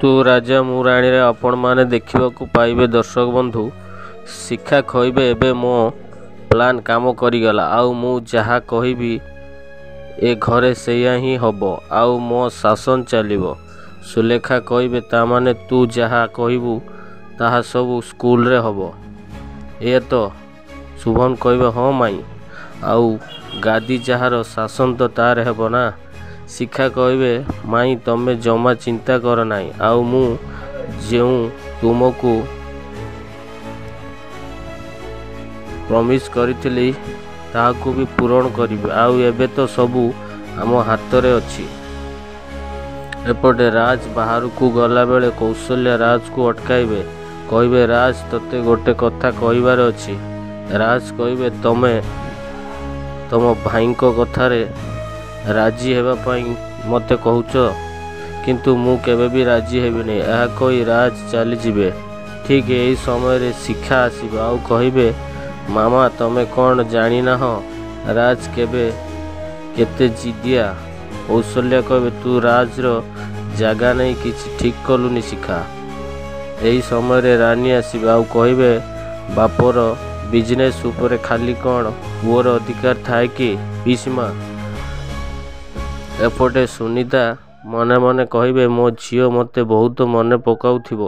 तू राजा मु राणी रे आपण माने देखिबाकू पाइबे। दर्शक बंधु शिक्षा खइबे एबे मो प्लान काम करिगला आउ मु जहा कहिबी ए घरे सेया ही हबो आउ मो शासन चलिबो। सुलेखा कहिबे तामाने तू जहा कहिबू ताहा सब स्कूल रे हबो ए तो। शुभम कहिबे हाँ माई आउ गादी जहार शासन तो तार हेबो ना। शिखा कहिबे माई तमे जमा चिंता कर नाई आउ मु जेउ तुमको प्रॉमिस करिथिली ताहाकू भी पूरण करिबे आउ एबे तो सबू आम हाथ रे अछि। एपटे राज बाहर को गला बेले कौशल्या राज को अटकाइबे कहिबे राज तते गोटे कथा कहिबार अछि। राज कहिबे तमे तम भाई को कथा रे राजी हेबा पाई मते कहूच किंतु मु केबे भी राजी हेबिनी यह कही राज चली जिबे। ठीक यही समय रे शिक्षा आसीबे आउ कहिबे मामा तमे कौन जानी ना हो राज केबे केते जिदिया। कौशल्या कहिबे तू राज रो जागा नहीं किछि ठीक कलुनी शिखा। यही समय रे रानी आसीबे आउ कहिबे बापर बिजनेस ऊपर खाली कौन पुअर अधिकार थाए कि पीसीमा। एपटे सुनीता मने मने कहिबे मो झियो मते बहुत मने पकाउथिबो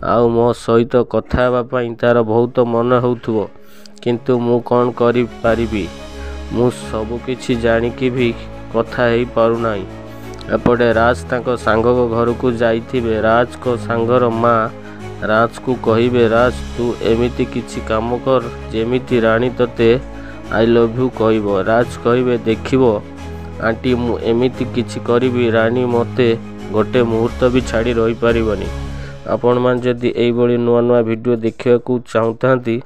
आउ मो सहित कथा हेबा पई तार बहुत मन होउथिबो किंतु मु कौन करि पारिबी मु सब किछि जानिकी भी कथा हेई पारु नाही। एपटे राज तांको सांग को घर को जाइथिबे राज को सांगर माँ राज को कहिबे राज तू एमिति किछि काम कर जेमिति रानी तते आई लव यू कहबो। राज कहिबे देखिबो आंटी मु एमिति किछि करिबी रानी मते गोटे मुहूर्त भी छाड़ी रही पारिबनी। आपण मान जदि एई बळी नुआ नुआ वीडियो देखिया को चाहतांती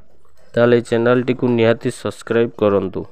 ताले चैनल टी को निहाती सब्सक्राइब करंतु।